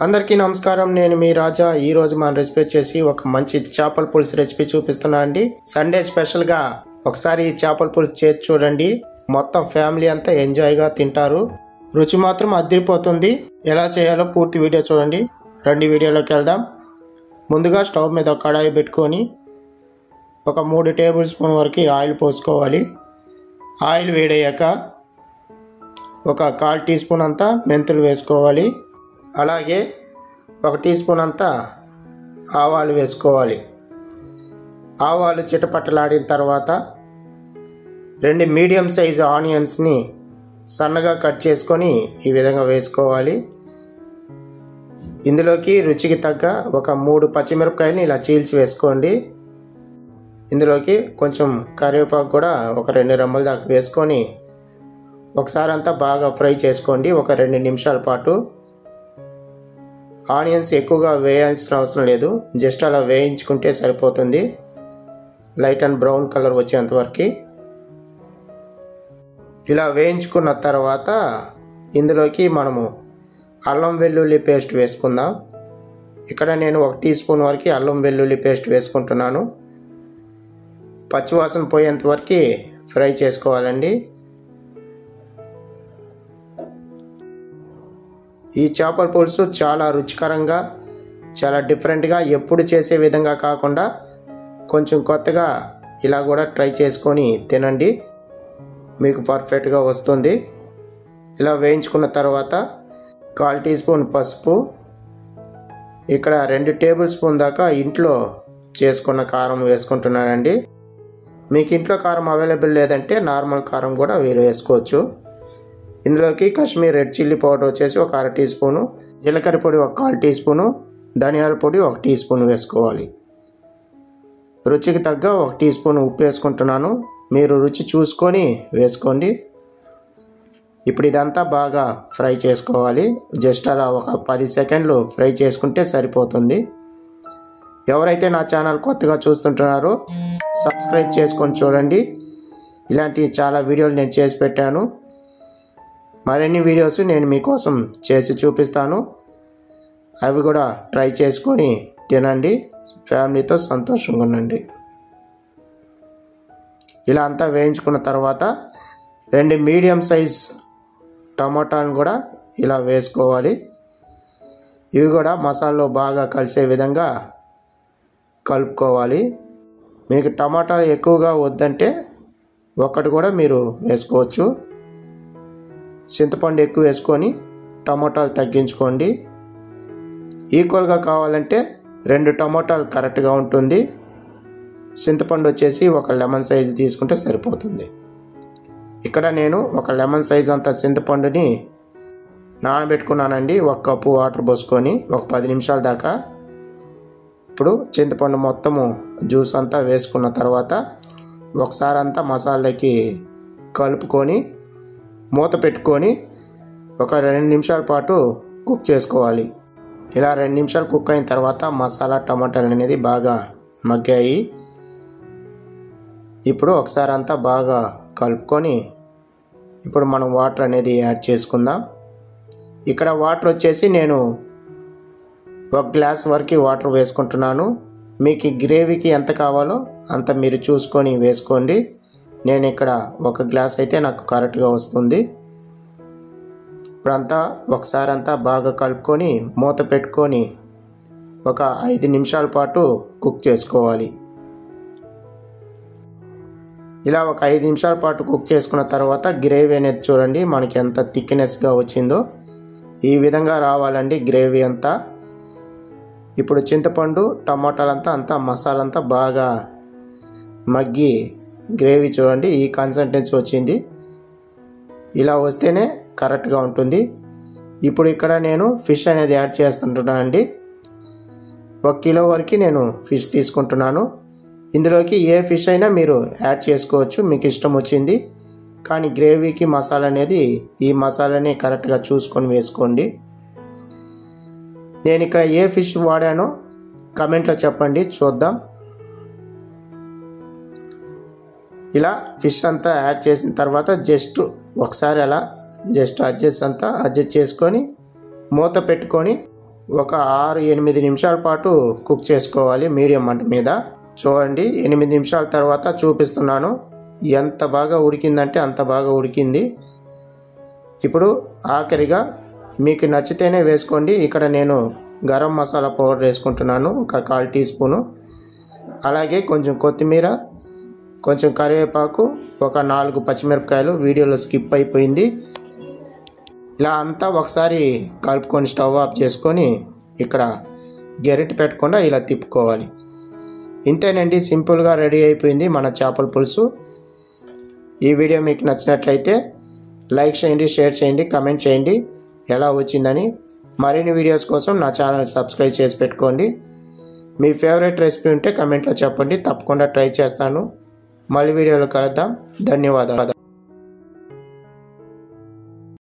అందరికీ నమస్కారం. నేను మీ రాజా. ఈ రోజు మన రెసిపీ వచ్చేసి ఒక మంచి చేపల పులుసు రెసిపీ చూపిస్తున్నా అండి. సండే స్పెషల్ గా ఒకసారి ఈ చేపల పులుసు చేసి చూడండి. మొత్తం ఫ్యామిలీ అంతా ఎంజాయ్ గా తింటారు. రుచి మాత్రం అదిరిపోతుంది. ఎలా చేయాలో పూర్తి వీడియో చూడండి. రండి వీడియోలోకి వెళ్దాం. ముందుగా స్టవ్ మీద ఒక కడాయి పెట్టుకొని ఒక 3 టేబుల్ స్పూన్ వరకు ఆయిల్ పోసుకోవాలి. ఆయిల్ వేడయ్యాక ఒక 1/4 టీ స్పూన్ అంతా మెంతులు వేసుకోవాలి. అలాగే 1 టీ స్పూన్ అంతా ఆవాలు వేసుకోవాలి. ఆవాలు చిటపటలాడిన తర్వాత 2 మీడియం సైజు ఆనియన్స్ని సన్నగా కట్ చేసుకొని ఈ విధంగా వేసుకోవాలి. ఇందులోకి రుచికి తగ్గ ఒక 3 పచ్చిమిరపకాయలని ఇలా చీల్చి వేసుకోండి. ఇందులోకి కొంచెం కరివేపాకు కూడా ఒక 2 రెమ్మల దాకా వేసుకొని ఒకసారి అంతా బాగా ఫ్రై చేసుకోండి. ఒక 2 నిమిషాల పాటు. ఆనియన్స్ ఎక్కువగా వేయాల్సిన అవసరం లేదు, జస్ట్ అలా వేయించుకుంటే సరిపోతుంది. లైట్ అండ్ బ్రౌన్ కలర్ వచ్చేంతవరకు ఇలా వేయించుకున్న తర్వాత ఇందులోకి మనము అల్లం వెల్లుల్లి పేస్ట్ వేసుకుందాం. ఇక్కడ నేను 1 టీ స్పూన్ వరకు అల్లం వెల్లుల్లి పేస్ట్ వేసుకుంటున్నాను. పచ్చివాసన పోయేంత వరకు ఫ్రై చేసుకోవాలండి. ఈ చేపల పులుసు చాలా రుచికరంగా, చాలా డిఫరెంట్గా, ఎప్పుడు చేసే విధంగా కాకుండా కొంచెం కొత్తగా ఇలా కూడా ట్రై చేసుకొని తినండి, మీకు పర్ఫెక్ట్గా వస్తుంది. ఇలా వేయించుకున్న తర్వాత 1/4 టీ స్పూన్ పసుపు, ఇక్కడ 2 టేబుల్ స్పూన్ దాకా ఇంట్లో చేసుకున్న కారం వేసుకుంటున్నానండి. మీకు ఇంట్లో కారం అవైలబుల్ లేదంటే నార్మల్ కారం కూడా వేసుకోవచ్చు. ఇందులోకి కాశ్మీర్ రెడ్ చిల్లీ పౌడర్ వచ్చేసి ఒక 1/2 టీ స్పూను, జీలకర్ర పొడి ఒక 1/4 టీ స్పూను, ధనియాల పొడి 1 టీ స్పూన్ వేసుకోవాలి. రుచికి తగ్గ 1 టీ స్పూన్ ఉప్పు వేసుకుంటున్నాను. మీరు రుచి చూసుకొని వేసుకోండి. ఇప్పుడు ఇదంతా బాగా ఫ్రై చేసుకోవాలి. జస్ట్ అలా ఒక 10 సెకండ్లు ఫ్రై చేసుకుంటే సరిపోతుంది. ఎవరైతే నా ఛానల్ కొత్తగా చూస్తుంటున్నారో సబ్స్క్రైబ్ చేసుకొని చూడండి. ఇలాంటి చాలా వీడియోలు నేను చేసి పెట్టాను. మరిన్ని వీడియోస్ నేను మీకోసం చేసి చూపిస్తాను. అవి కూడా ట్రై చేసుకొని తినండి, ఫ్యామిలీతో సంతోషంగా ఉండండి. ఇలా అంతా వేయించుకున్న తర్వాత 2 మీడియం సైజ్ టమాటాలను కూడా ఇలా వేసుకోవాలి. ఇవి కూడా మసాలాలో బాగా కలిసే విధంగా కలుపుకోవాలి. మీకు టమాటా ఎక్కువగా వద్దంటే ఒకటి కూడా మీరు వేసుకోవచ్చు. చింతపండు ఎక్కువ వేసుకొని టమాటాలు తగ్గించుకోండి. ఈక్వల్గా కావాలంటే 2 టమాటాలు కరెక్ట్గా ఉంటుంది. చింతపండు వచ్చేసి ఒక లెమన్ సైజ్ తీసుకుంటే సరిపోతుంది. ఇక్కడ నేను ఒక లెమన్ సైజ్ అంత చింతపండుని నానబెట్టుకున్నానండి. 1 కప్పు వాటర్ పోసుకొని ఒక 10 నిమిషాల దాకా. ఇప్పుడు చింతపండు మొత్తము జ్యూస్ అంతా వేసుకున్న తర్వాత ఒకసారి అంతా మసాలాకి కలుపుకొని మూత పెట్టుకొని ఒక 2 నిమిషాల పాటు కుక్ చేసుకోవాలి. ఇలా 2 నిమిషాలు కుక్ అయిన తర్వాత మసాలా టమాటాలు అనేది బాగా మగ్గాయి. ఇప్పుడు ఒకసారి అంతా బాగా కలుపుకొని ఇప్పుడు మనం వాటర్ అనేది యాడ్ చేసుకుందాం. ఇక్కడ వాటర్ వచ్చేసి నేను 1 గ్లాస్ వరకు వాటర్ వేసుకుంటున్నాను. మీకు ఈ గ్రేవీకి ఎంత కావాలో అంత మీరు చూసుకొని వేసుకోండి. నేను ఇక్కడ 1 గ్లాస్ అయితే నాకు కరెక్ట్గా వస్తుంది. ఇప్పుడంతా ఒకసారి అంతా బాగా కలుపుకొని మూత పెట్టుకొని ఒక 5 నిమిషాల పాటు కుక్ చేసుకోవాలి. ఇలా ఒక 5 నిమిషాల పాటు కుక్ చేసుకున్న తర్వాత గ్రేవీ అనేది చూడండి మనకి ఎంత థిక్నెస్గా వచ్చిందో. ఈ విధంగా రావాలండి గ్రేవీ అంతా. ఇప్పుడు చింతపండు టమాటాలంతా మసాలా అంతా బాగా మగ్గి గ్రేవీ చూడండి ఈ కన్సిస్టెన్సీ వచ్చింది. ఇలా వస్తేనే కరెక్ట్గా ఉంటుంది. ఇప్పుడు ఇక్కడ నేను ఫిష్ అనేది యాడ్ చేస్తుంటున్నాను అండి. 1 కిలో వరకు నేను ఫిష్ తీసుకుంటున్నాను. ఇందులోకి ఏ ఫిష్ అయినా మీరు యాడ్ చేసుకోవచ్చు, మీకు ఇష్టం వచ్చింది. కానీ గ్రేవీకి మసాలా అనేది ఈ మసాలాని కరెక్ట్గా చూసుకొని వేసుకోండి. నేను ఇక్కడ ఏ ఫిష్ వాడానో కమెంట్లో చెప్పండి, చూద్దాం. ఇలా ఫిష్ అంతా యాడ్ చేసిన తర్వాత జస్ట్ ఒకసారి అలా అడ్జస్ట్ చేసుకొని మూత పెట్టుకొని ఒక 6-8 నిమిషాల పాటు కుక్ చేసుకోవాలి మీడియం మంట మీద. చూడండి 8 నిమిషాల తర్వాత చూపిస్తున్నాను. ఎంత బాగా ఉడికిందంటే అంత బాగా ఉడికింది. ఇప్పుడు ఆఖరిగా మీకు నచ్చితేనే వేసుకోండి. ఇక్కడ నేను గరం మసాలా పౌడర్ వేసుకుంటున్నాను, ఒక 1/4 టీ స్పూను. అలాగే కొంచెం కొత్తిమీర, కొంచెం కరివేపాకు, ఒక 4 పచ్చిమిరపకాయలు. వీడియోలో స్కిప్ అయిపోయింది. ఇలా అంతా ఒకసారి కలుపుకొని స్టవ్ ఆఫ్ చేసుకొని ఇక్కడ గెరిట పెట్టకుండా ఇలా తిప్పుకోవాలి. ఇంతేనండి, సింపుల్గా రెడీ అయిపోయింది మన చేపల పులుసు. ఈ వీడియో మీకు నచ్చినట్లయితే లైక్ చేయండి, షేర్ చేయండి, కామెంట్ చేయండి ఎలా వచ్చిందని. మరిన్ని వీడియోస్ కోసం నా ఛానల్ సబ్స్క్రైబ్ చేసి పెట్టుకోండి. మీ ఫేవరెట్ రెసిపీ ఉంటే కమెంట్లో చెప్పండి, తప్పకుండా ట్రై చేస్తాను. మళ్ళీ వీడియోలో కలుద్దాం. ధన్యవాదాలు.